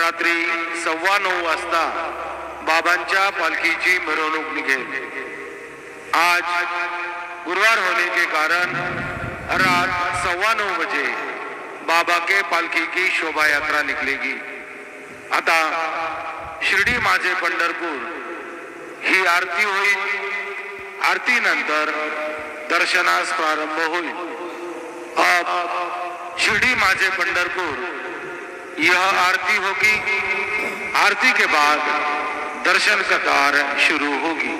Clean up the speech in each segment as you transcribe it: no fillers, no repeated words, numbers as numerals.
रात्री 9:15 वाजता बाबांच्या पालखीची मिरवणूक निघेल। आज गुरुवार होने के कारण रात 9:15 बजे बाबा के पालखी की शोभा यात्रा निकलेगी। आता शिर्डी माझे पंढरपूर ही आरती होईल। आरती नंतर दर्शनास प्रारंभ होईल। अब शिर्डी माझे पंढरपुर यह आरती होगी। आरती के बाद दर्शन कतार शुरू होगी।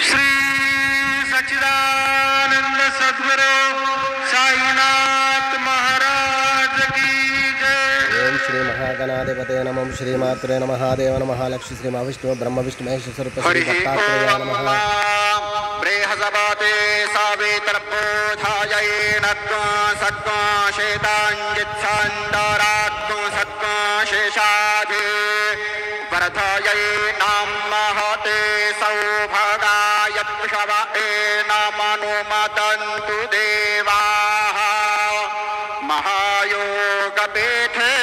श्री सच्चिदानंद सद्गुरु साईनाथ महाराज की जय। ओम श्री महागणाधिपते नमः। श्री मात्रे नमः। देव नमः। लक्ष्मी श्री महाविष्णु ब्रह्म विष्णु महेश स्वरूप श्री दत्तात्रेय नमः। बृहस्पते सावित्रपोधायै नत्वा सत्वा शेताञ्जित्सान्दरात्वा सत्वा शेषाधे वर्धयै नमः। ते सौभगाय पृषवे नमनुमतन्तु देवाः। महायोगपीठे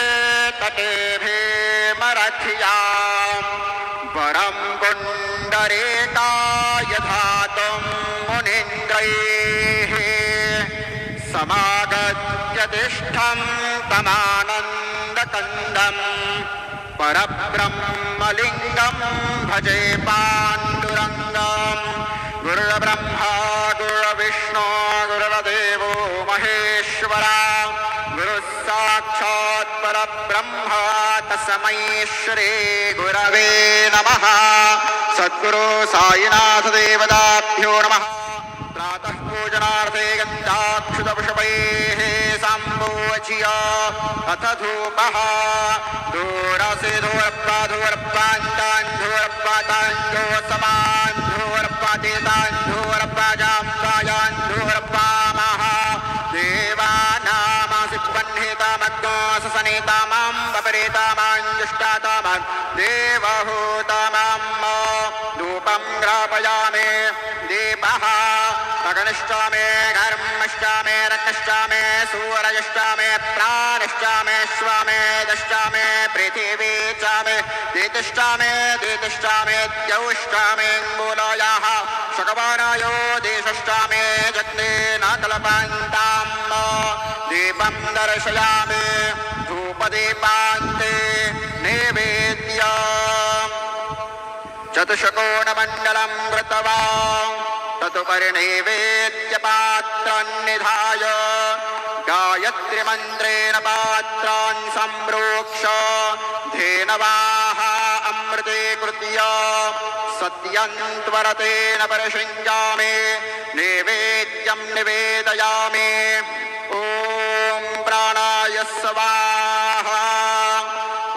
तटे भीमरथ्यां वरं पुण्डरीकाय धातुं मुनीन्द्रैः समागत्य तिष्ठं तमानन्दकन्दं परब्रह्मलिङ्गं भजे पाण्डुरङ्गं। गुरुर्ब्रह्मा गुरुर्विष्णु गुरुर्देवो महेश्वरा गुरुः साक्षात् परब्रह्म तस्मै श्री गुरवे नमः। सद्गुरु साईनाथ देवताभ्यो नमः। प्रातः पूजनार्थे गन्धाक्षुतपुष्पैः सम्पूज्य अथ धूपः दूरसे धूर्पाधूर्पान्तान्धूर्पातान्धूसमान् धूर्पातीतान्धूर्पाजाम्बायान्धूर्पामः देवानामासि बह्नितामग्नाससनितामां वपरेतामाञ्जुष्टातामान् देवहूतामां धूपं ग्रापयामि। दीपः अग्निष्टामे घर्मष्टामे रक्तष्टामे सूरजष्टामे प्राणष्टामे स्वामे दष्टामे पृथिवी चामे देतिष्टामे देतिष्टामे द्यौष्टामे मूलयाः शकवानायो देशष्टामे जग्ने न कल्पन्तां दीपं दर्शयामि। धूपदीपान्ते नैवेद्य चतुष्कोणमण्डलं कृतवान् तदुपरि नैवेद्यपात्रान् निधाय गायत्रीमन्त्रेण पात्रान् सम्प्रोक्ष धेनवाः अमृतीकृत्य सत्यं त्वरतेन परिषिञ्जामि। नैवेद्यं निवेदयामि। ॐ प्राणाय स्वाहा।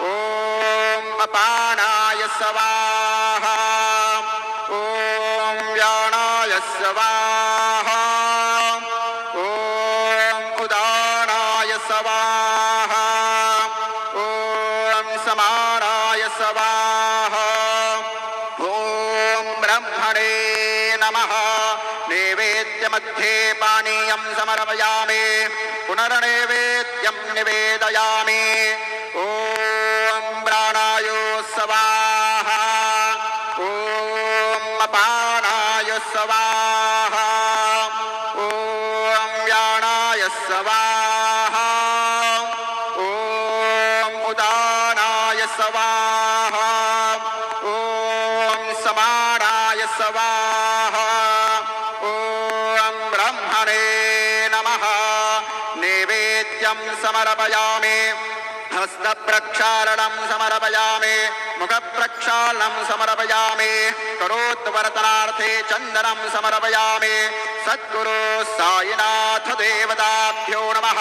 ॐ अपानाय स्वाहा। ॐ व्यानाय स्वाहा। ॐ उदानाय स्वाहा। ॐ समानाय स्वाहा। ॐ ब्रह्मणे नमः। नैवेद्यमध्ये पानीयं समर्पयामि। पुनर्नैवेद्यं निवेदयामि। ॐ प्राणाय स्वाहा। ॐ अपानाय स्वाहा। ॐ व्यानाय स्वाहा। ॐ उदानाय स्वाहा। ॐ समानाय स्वाहा। ॐ ब्रह्मणे नमः। नैवेद्यं समर्पयामि। हस्तप्रक्षालनं समर्पयामि। मुखप्रक्षालनं समर्पयामि। करोद्वर्तनार्थे चन्दनं समर्पयामि। सद्गुरु साईनाथ देवताभ्यो नमः।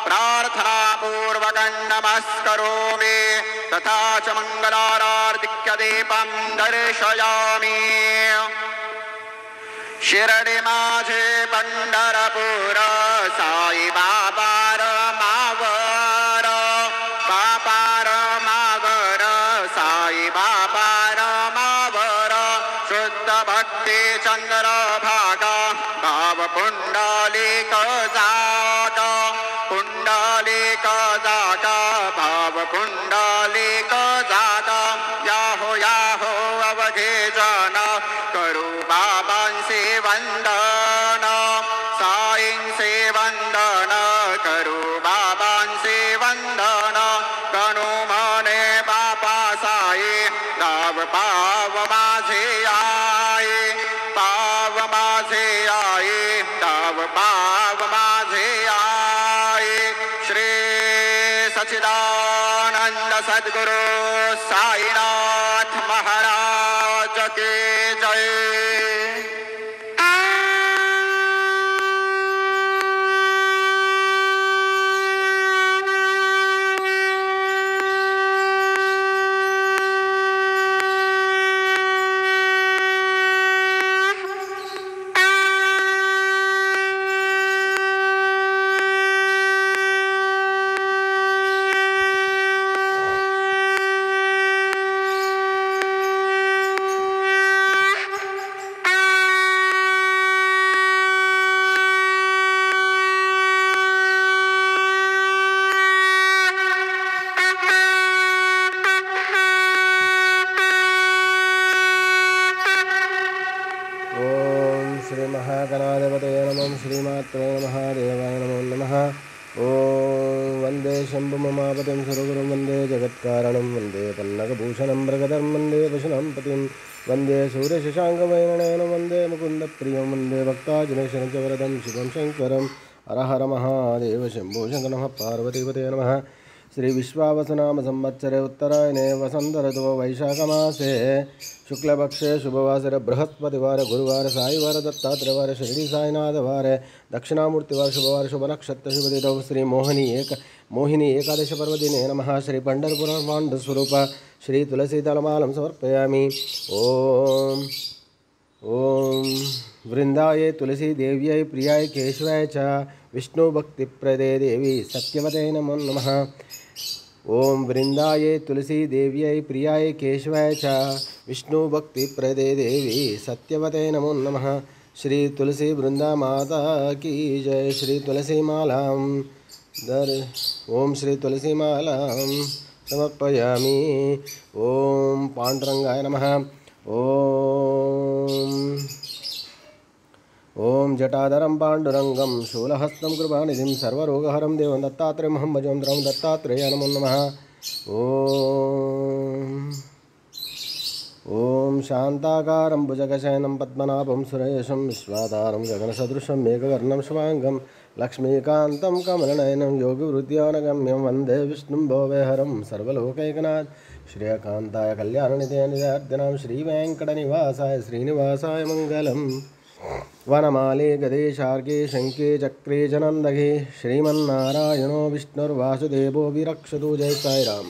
प्रार्थनापूर्वकं नमस्करोमि। तथा च मङ्गलारार्तिक्यदीपं दर्शयामि। शिरडी माझे पंढरपूर साई बाबा मावर बापार मावर साई बाबा मावर शुद्ध भक्ती चंद्र भागा भाव पुंडलिक जागा पुंडलिक एक जागा भावकुंडलिक जागा याहो याहो अवघे जन करू बाबांचे वंदन साईंचे वंदन करू बाबांचे वंदन गणू म्हणे बापा साई दाव पाव माझे आई पाव माझे आई दाव पाव माझे आई श्री सच्चिदानंद सद्गुरु साईनाथ महाराज की जय। महागणाधिपतये नमः श्रीमात्रे नमः देवाय नमो नमः। ओम वंदे शंभुममापतिं सुरगुरुं वंदे जगत्कारणं वंदे पन्नगभूषणं मृगधर्म वंदे वशनं पतिं वंदे सूर्यशशाङ्कवैरणयनं वंदे मुकुन्दप्रियं वंदे भक्ताजनेशनं च वरदं शिवं शङ्करं। हर हर महादेव शंभो शंकर नमः पार्वतीपतये नमः। श्री विश्वावसुनाम संवत्सरे उत्तरायणे वसंत ऋतु वैशाखमासे शुक्लपक्षे शुभवासरे बृहस्पतिवार गुरुवार साईवार दत्तात्रेयवार शिरडी साईनाथवार दक्षिणामूर्तिवार शुभवार शुभ नक्षत्र शुभदिनौ श्री मोहिनी एकादश पर्वदिने नमः। श्री पंढरपुर पाण्डुस्वरूप श्री तुलसीदलमालं समर्पयामि। ओम ओम वृंदाये तुलसी देव्यै प्रियाय केशवाय च विष्णु भक्तिप्रदे देवी सत्यवते नमो नमः। ओम वृंदाये तुलसी देव्यै प्रियाय केशवाय च विष्णु भक्तिप्रदे देवी सत्यवते नमो नमः। श्री तुलसी वृंदा माता की जय। श्री तुलसी मालां ओम श्री तुलसी मालां समर्पयामि। ओम पांडुरंगाय नमः। ओम जटाधरं पाण्डुरंगं शूलहस्तं कृपानिधिं सर्वरोगहरं देवं दत्तात्रेयमहं भजोऽहं दत्तात्रेयाय नमो नमः। ओम शान्ताकारं भुजगशयनं पद्मनाभं सुरेशं विश्वाधारं गगनसदृशं मेघवर्णं शुभांगं लक्ष्मीकान्तं कमलनयनं योगिवृत्यानगम्यं वन्दे विष्णुं भोवेहरं सर्वलोकैकनाथ श्रेयकान्ताय कल्याणनिधये नित्यार्थिनां श्रीवेङ्कटनिवासाय श्रीनिवासाय मङ्गलम्। वनमाले गदे शार्गे शंखे चक्रे जनन्दगे श्रीमन्नारायणो विष्णुर्वासुदेवो विरक्षतु। जय साई राम।